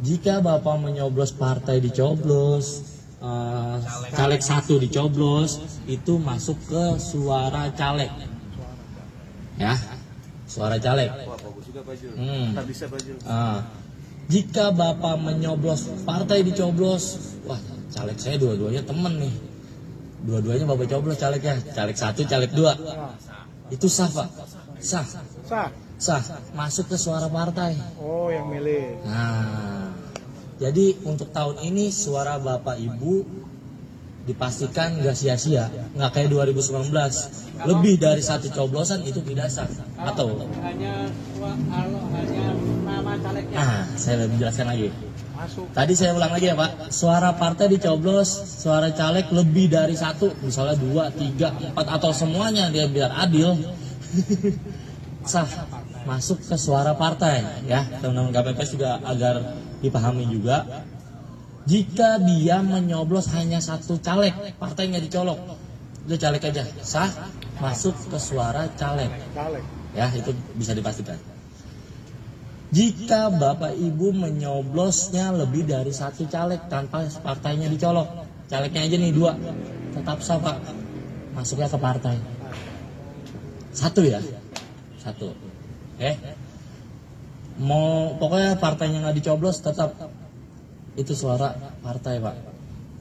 Jika Bapak menyoblos partai dicoblos, caleg satu dicoblos, itu masuk ke suara caleg. Ya, suara caleg. Jika Bapak menyoblos partai dicoblos, wah caleg saya dua-duanya temen nih. Dua-duanya Bapak coblos calegnya, caleg satu, caleg dua. Itu sah Pak? Sah. Sah, masuk ke suara partai. Oh, yang milih. Nah, jadi untuk tahun ini suara Bapak Ibu dipastikan nggak sia-sia, nggak kayak 2019. Lebih dari satu coblosan itu tidak sah. Atau hanya nama calegnya. Nah, saya lebih jelaskan lagi. Masuk. Tadi saya ulang lagi ya Pak. Suara partai dicoblos, suara caleg lebih dari satu, misalnya 2, 3, 4 atau semuanya dia biar adil. Sah, masuk ke suara partai ya. Teman-teman KPPS juga agar dipahami juga. Jika dia menyoblos hanya satu caleg, partai nggak dicolok, itu caleg aja, sah, masuk ke suara caleg. Ya, itu bisa dipastikan. Jika Bapak Ibu menyoblosnya lebih dari satu caleg tanpa partainya dicolok, calegnya aja nih 2, tetap sah Pak, masuknya ke partai. Satu ya, satu. Mau pokoknya partainya nggak dicoblos tetap itu suara partai Pak.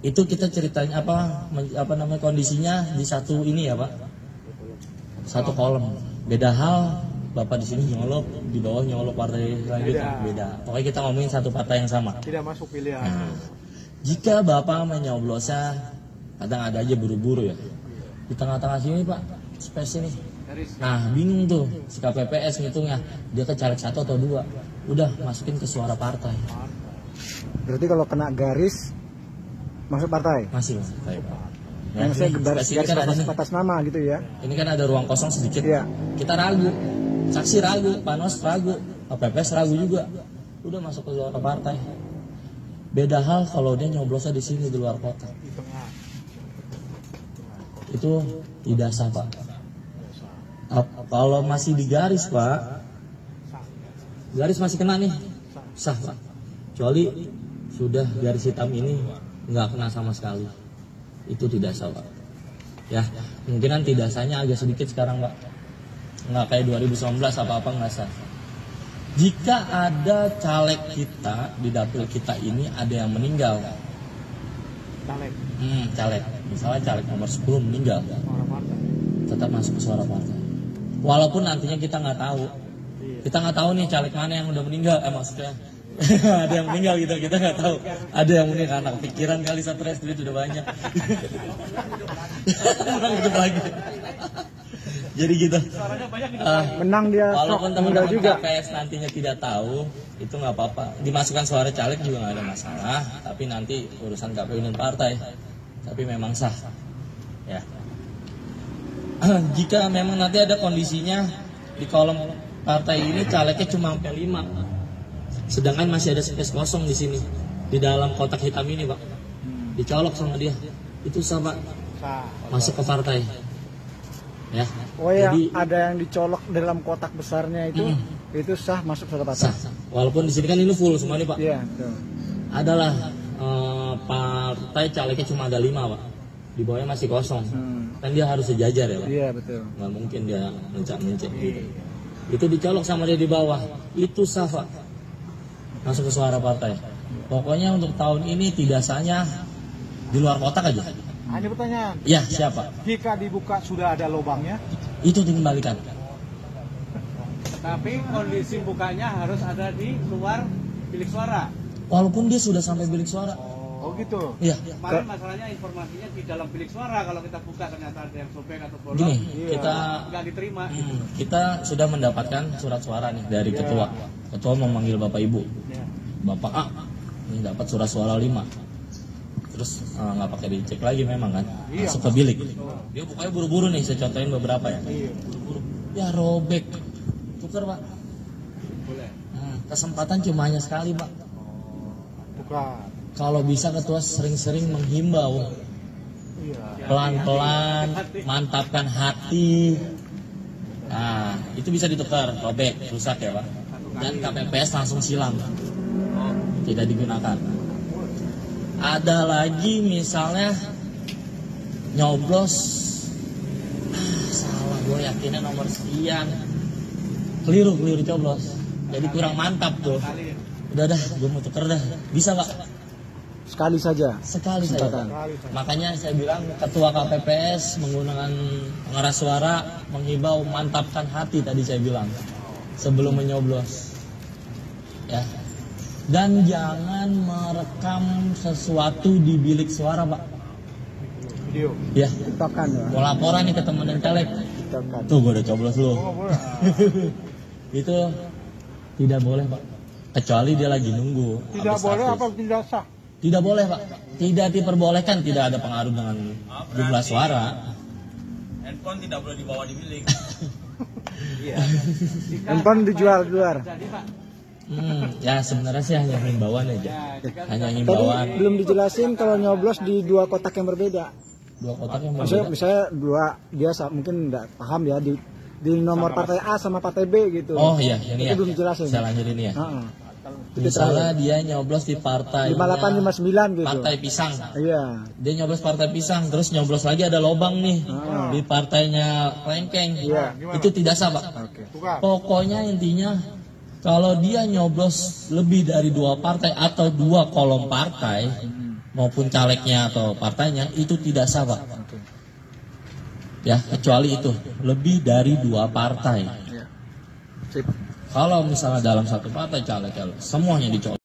Itu kita ceritanya apa namanya kondisinya di satu ini ya Pak, satu kolom. Beda hal Bapak di sini nyolok, di bawah nyolok partai selanjutnya, beda. Pokoknya kita ngomongin satu partai yang sama. Tidak masuk pilihan. Nah, jika Bapak menyoblosnya, kadang ada aja buru-buru ya. Di tengah-tengah sini Pak, space ini. Nah, bingung tuh si KPPS ngitungnya, dia ke caleg 1 atau 2. Udah masukin ke suara partai. Berarti kalau kena garis masuk partai? Masih partai Pak. Nah, Yang saya garis kan atas nama gitu ya. Ini kan ada ruang kosong sedikit. Iya. Kita ragu, saksi ragu, panos ragu, KPPS ragu juga. Udah masuk ke suara partai. Beda hal kalau dia nyoblosnya di sini di luar kota. Itu tidak sah Pak. Kalau masih di garis Pak, garis masih kena nih, sah Pak. Kecuali sudah garis hitam ini nggak kena sama sekali, itu tidak sah Pak. Ya, kemungkinan tidak sahnya agak sedikit sekarang Pak. Nggak kayak 2019 apa-apa nggak sah. Jika ada caleg kita di dapil kita ini ada yang meninggal, caleg, misalnya caleg nomor 10 meninggal, tetap masuk ke suara partai. Walaupun nantinya kita nggak tahu nih caleg mana yang udah meninggal, maksudnya ada yang meninggal gitu, kita nggak tahu. Ada yang meninggal, anak pikiran kali, stres, duit udah banyak. Orang hidup lagi. Jadi gitu. Menang dia. Walaupun teman-teman KPS nantinya tidak tahu, itu nggak apa-apa. Dimasukkan suara caleg juga nggak ada masalah. Tapi nanti urusan KPU dan partai. Tapi memang sah. Ya. Jika memang nanti ada kondisinya di kolom partai ini calegnya cuma sampai 5, sedangkan masih ada space kosong di sini di dalam kotak hitam ini Pak, dicolok sama dia, itu sah Pak, masuk ke partai. Ya. Oh ya, jadi ada yang dicolok dalam kotak besarnya itu sah masuk suara partai. Sah. Walaupun di sini kan ini full semua nih Pak. Iya. Betul. Adalah partai calegnya cuma ada 5 Pak. Di bawahnya masih kosong, kan dia harus sejajar ya Pak. Iya betul. Nggak mungkin dia mencet gitu. Itu dicolok sama dia di bawah, itu sah Pak, masuk ke suara partai. Pokoknya untuk tahun ini tidak sahnya di luar kotak aja. Ada pertanyaan. Ya siapa? Jika dibuka sudah ada lubangnya, itu dikembalikan. Tapi kondisi bukanya harus ada di luar bilik suara. Walaupun dia sudah sampai bilik suara. Oh gitu. Iya. Kemarin masalahnya informasinya di dalam bilik suara, kalau kita buka ternyata ada yang sobek atau bolong. Gini, kita nggak diterima. Kita sudah mendapatkan surat suara nih dari ketua. Ketua memanggil Bapak Ibu. Bapak A, ini dapat surat suara 5. Terus nggak pakai dicek lagi memang kan, masuk ke bilik. Dia bukanya buru-buru nih, saya contohin beberapa ya. Buru-buru, ya robek, tukar Pak. Boleh. Kesempatan cuma hanya sekali Pak. Bukan. Kalau bisa ketua sering-sering menghimbau, pelan-pelan, mantapkan hati. Nah, itu bisa ditukar, robek, rusak ya Pak. dan KPPS langsung silang, tidak digunakan. Ada lagi misalnya nyoblos, salah gue yakinnya nomor sekian, keliru coblos, jadi kurang mantap tuh. Udah gue mau tuker dah, bisa pak? Sekali saja. Sekali saja. Makanya saya bilang ketua KPPS menggunakan pengeras suara menghimbau mantapkan hati tadi saya bilang sebelum menyoblos. Ya. Dan jangan merekam sesuatu di bilik suara, Pak. Video. Ya. Tiktokan ya. Mau laporan nih ke teman yang caleg. Tiktokan. Tuh gue udah coblos lu. Itu tidak boleh, Pak. Kecuali dia lagi nunggu. Tidak boleh apa tidak sah? Tidak boleh Pak, tidak diperbolehkan, tidak ada pengaruh dengan jumlah suara. Handphone tidak boleh dibawa di bilik. Handphone dijual di luar. Ya sebenarnya sih hanya himbauan aja, hanya Tadi himbauan. belum dijelasin kalau nyoblos di dua kotak yang berbeda. Dua kotak yang Maksudnya berbeda. misalnya dua, dia mungkin nggak paham ya di nomor partai A sama partai B gitu. Oh iya, ini Itu ya. belum dijelasin. Saya lanjutin ya. Heeh. Misalnya dia nyoblos di partai 5859 gitu. Partai Pisang. Iya. Dia nyoblos partai Pisang, terus nyoblos lagi ada lobang nih di partainya Klengkeng. Iya. Itu tidak sah Pak. Oke. Pokoknya intinya kalau dia nyoblos lebih dari dua partai atau dua kolom partai maupun calegnya atau partainya itu tidak sah Pak. Ya kecuali itu lebih dari dua partai. Iya. Sip. Kalau misalnya dalam satu partai caleg semuanya dicoblos.